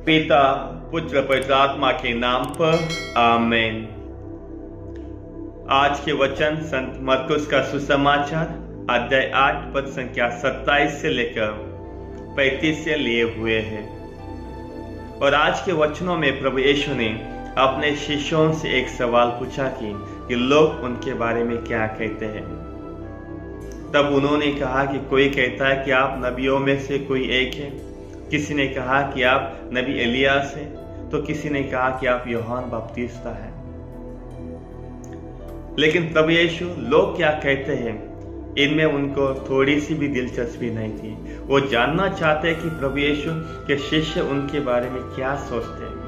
पिता पुत्र पवित्र आत्मा के नाम पर आमीन। आज के वचन संत मरकुस का सुसमाचार अध्याय 8 पद संख्या 27 से लेकर 35 से लिए हुए हैं। और आज के वचनों में प्रभु यीशु ने अपने शिष्यों से एक सवाल पूछा कि लोग उनके बारे में क्या कहते हैं। तब उन्होंने कहा कि कोई कहता है कि आप नबियों में से कोई एक है, किसी ने कहा कि आप नबी एलियास हैं, तो किसी ने कहा कि आप यूहन्ना बपतिस्ता हैं। लेकिन प्रभु यीशु लोग क्या कहते हैं इनमें उनको थोड़ी सी भी दिलचस्पी नहीं थी। वो जानना चाहते कि प्रभु यीशु के शिष्य उनके बारे में क्या सोचते हैं।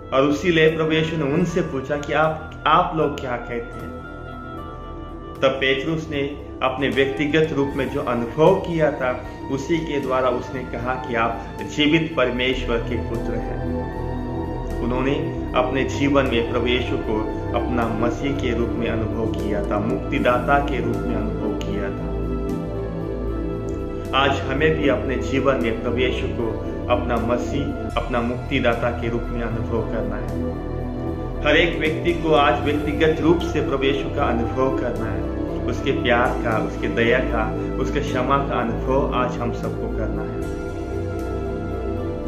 और उसीलिए प्रभु यीशु ने उनसे पूछा कि आप लोग क्या कहते हैं। तब पेतरुस ने अपने व्यक्तिगत रूप में जो अनुभव किया था उसी के द्वारा उसने कहा कि आप जीवित परमेश्वर के पुत्र हैं। उन्होंने अपने जीवन में प्रभु यीशु को अपना मसीह के रूप में अनुभव किया था, मुक्तिदाता के रूप में अनुभव किया था। आज हमें भी अपने जीवन में प्रभु यीशु को अपना मसीह, अपना मुक्तिदाता के रूप में अनुभव करना है। हर एक व्यक्ति को आज व्यक्तिगत रूप से प्रभु यीशु का अनुभव करना है। उसके प्यार का, उसके दया का, उसके क्षमा का अनुभव आज हम सबको करना है।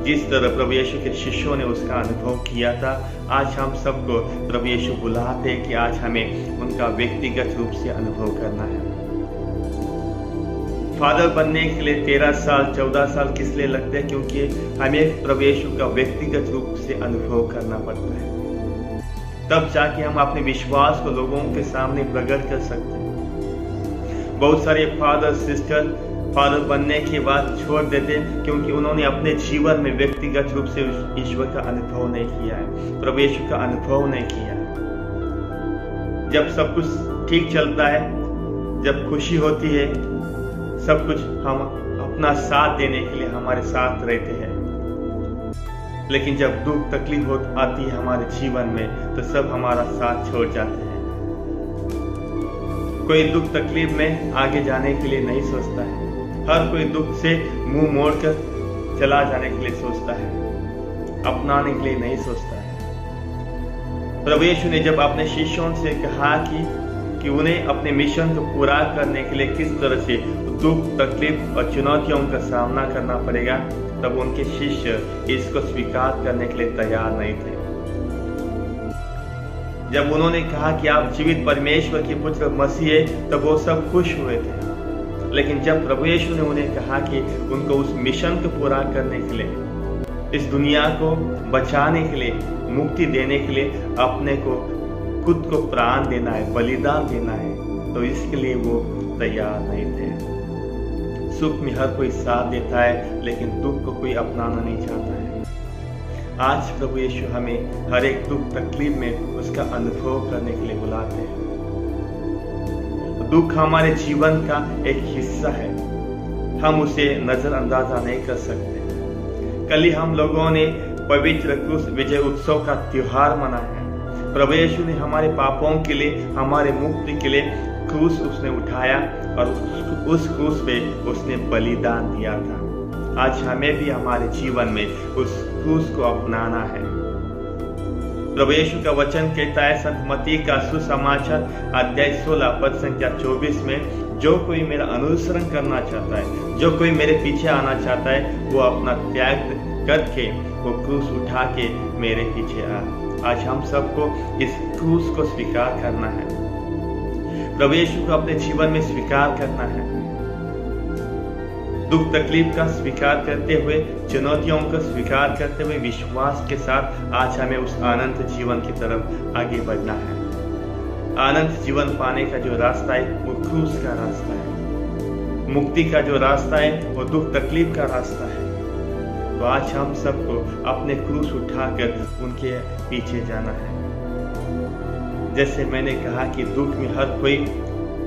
जिस तरह प्रभु यीशु के शिष्यों ने उसका अनुभव किया था, आज हम सबको प्रभु यीशु बुलाते हैं कि आज हमें उनका व्यक्तिगत रूप से अनुभव करना है। फादर बनने के लिए 13 साल 14 साल किस लिए लगते हैं? क्योंकि हमें प्रभु यीशु का व्यक्तिगत रूप से अनुभव करना पड़ता है। तब जाके हम अपने विश्वास को लोगों के सामने प्रकट कर सकते हैं। बहुत सारे फादर बनने के बाद छोड़ देते क्योंकि उन्होंने अपने जीवन में व्यक्तिगत रूप से ईश्वर का अनुभव नहीं किया है, प्रभु यीशु का अनुभव नहीं किया है। जब सब कुछ ठीक चलता है, जब खुशी होती है, सब कुछ हम अपना साथ देने के लिए हमारे साथ रहते हैं। लेकिन जब दुख तकलीफ आती है हमारे जीवन में तो सब हमारा साथ छोड़ जाते हैं। कोई दुख तकलीफ में आगे जाने के लिए नहीं सोचता है। हर कोई दुख से मुंह मोड़कर चला जाने के लिए सोचता है, अपनाने के लिए नहीं सोचता है। प्रभु यीशु ने जब अपने शिष्यों से कहा कि उन्हें अपने मिशन को पूरा करने के लिए किस तरह से दुख तकलीफ और चुनौतियों का सामना करना पड़ेगा, तब उनके शिष्य इसको स्वीकार करने के लिए तैयार नहीं थे। जब उन्होंने कहा कि आप जीवित परमेश्वर के पुत्र मसीह है, तब वो सब खुश हुए थे। लेकिन जब प्रभु यीशु ने उन्हें कहा कि उनको उस मिशन को पूरा करने के लिए, इस दुनिया को बचाने के लिए, मुक्ति देने के लिए अपने को खुद को प्राण देना है, बलिदान देना है, तो इसके लिए वो तैयार नहीं थे। सुख में हर कोई साथ देता है, लेकिन दुख को कोई अपनाना नहीं चाहता है। आज प्रभु यीशु हमें हर एक दुख तकलीफ में उसका अनुभव करने के लिए बुलाते हैं। दुख हमारे जीवन का एक हिस्सा है, हम उसे नजरअंदाज नहीं कर सकते। कल ही हम लोगों ने पवित्र क्रूस विजय उत्सव का त्योहार मनाया है। प्रभु यीशु ने हमारे पापों के लिए, हमारे मुक्ति के लिए क्रूस उसने उठाया और उस क्रूस पे उसने बलिदान दिया था। आज हमें भी हमारे जीवन में उस क्रूस को अपनाना है। प्रभु यीशु का वचन कहता है संत मत्ती का सुसमाचार अध्याय 16 पद संख्या 24 में, जो कोई मेरा अनुसरण करना चाहता है, जो कोई मेरे पीछे आना चाहता है, वो अपना त्याग करके वो क्रूस उठा के मेरे पीछे आ। आज हम सबको इस क्रूस को स्वीकार करना है, प्रभु यीशु को अपने जीवन में स्वीकार करना है। दुख तकलीफ का स्वीकार करते हुए, चुनौतियों का स्वीकार करते हुए विश्वास के साथ आज हमें उस अनंत जीवन की तरफ आगे बढ़ना है। अनंत जीवन पाने का जो रास्ता है वो क्रूस का रास्ता है। मुक्ति का जो रास्ता है वो दुख तकलीफ का रास्ता है। तो आज हम सबको अपने क्रूस उठाकर उनके पीछे जाना है। जैसे मैंने कहा कि दुख में हर कोई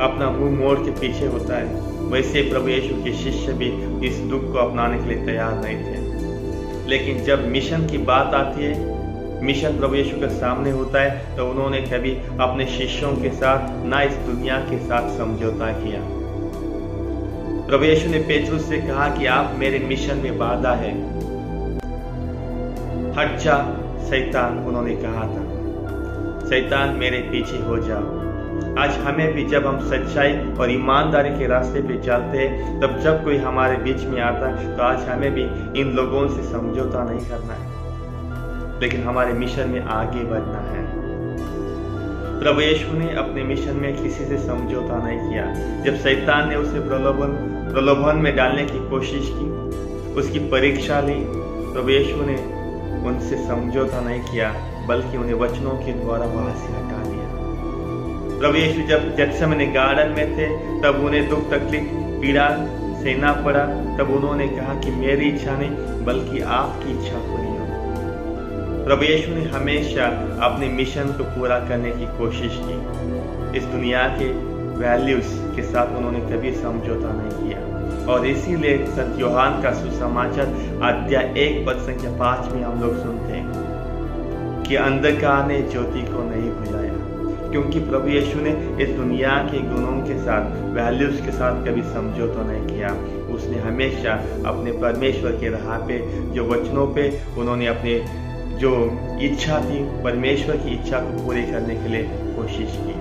अपना मुंह मोड़ के पीछे होता है, वैसे प्रभु यीशु के शिष्य भी इस दुख को अपनाने के लिए तैयार नहीं थे। लेकिन जब मिशन की बात आती है, मिशन प्रभु यीशु के सामने होता है, तो उन्होंने कभी अपने शिष्यों के साथ ना इस दुनिया के साथ समझौता किया। प्रभु यीशु ने पेतरुस से कहा कि आप मेरे मिशन में बाधा है। हट जा शैतान, उन्होंने कहा था, शैतान मेरे पीछे हो जाओ। आज हमें भी जब हम सच्चाई और ईमानदारी के रास्ते पे चलते हैं, तब जब कोई हमारे बीच में आता है, तो आज हमें भी इन लोगों से समझौता नहीं करना है, लेकिन हमारे मिशन में आगे बढ़ना है। प्रभु यीशु ने अपने मिशन में किसी से समझौता नहीं किया। जब शैतान ने उसे प्रलोभन में डालने की कोशिश की, उसकी परीक्षा ली, प्रभु यीशु ने उनसे समझौता नहीं किया, बल्कि उन्हें वचनों के द्वारा वहां से हटा दिया। प्रभु यीशु जब गेत्सेमनी गार्डन में थे, तब उन्हें दुख तकलीफ पीड़ा सहना पड़ा। तब उन्होंने कहा कि मेरी इच्छा नहीं, बल्कि आपकी इच्छा पूरी हो। प्रभु यीशु ने हमेशा अपने मिशन को पूरा करने की कोशिश की। इस दुनिया के वैल्यूज के साथ उन्होंने कभी समझौता नहीं किया। और इसीलिए संत यूहन्ना का सुसमाचार अध्याय 1 पद संख्या 5 में हम लोग सुनते हैं कि अंधकार ने ज्योति को नहीं बुझाया, क्योंकि प्रभु यीशु ने इस दुनिया के गुणों के साथ, वैल्यूज के साथ कभी समझौता नहीं किया। उसने हमेशा अपने परमेश्वर के राह पे, जो वचनों पे उन्होंने अपने जो इच्छा थी, परमेश्वर की इच्छा को पूरी करने के लिए कोशिश की।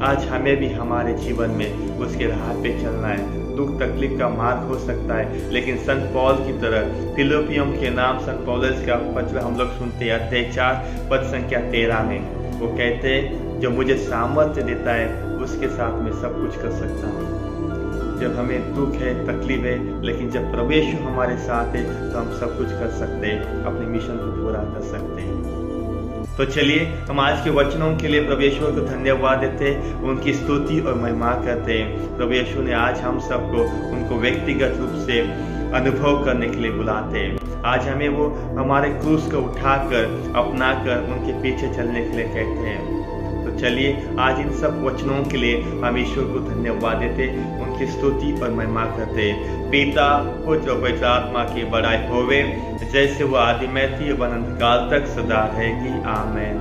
आज हमें भी हमारे जीवन में उसके राह पे चलना है। दुख तकलीफ का मार्ग हो सकता है, लेकिन संत पौल की तरह फिलिप्पियों के नाम संत पौलुस का पत्र हम लोग सुनते हैं अध्याय 4 पद संख्या 13 में। वो कहते हैं, जो मुझे सामर्थ्य देता है, उसके साथ मैं सब कुछ कर सकता हूँ। जब हमें दुख है, तकलीफ है, लेकिन जब प्रभु यीशु हमारे साथ है, तो हम सब कुछ कर सकते हैं, अपने मिशन को पूरा कर सकते हैं। तो चलिए हम आज के वचनों के लिए प्रभु यीशु को धन्यवाद देते हैं, उनकी स्तुति और महिमा करते हैं। प्रभु यीशु ने आज हम सबको उनको व्यक्तिगत रूप से अनुभव करने के लिए बुलाते हैं। आज हमें वो हमारे क्रूस को उठाकर, अपनाकर उनके पीछे चलने के लिए कहते हैं। तो चलिए आज इन सब वचनों के लिए हम ईश्वर को धन्यवाद देते, उनकी स्तुति और महिमा करते। पिता, पुत्र और पवित्र आत्मा की बड़ाई होवे, जैसे वो आदि में थी, व अनंत काल तक सदा रहेगी। आमीन।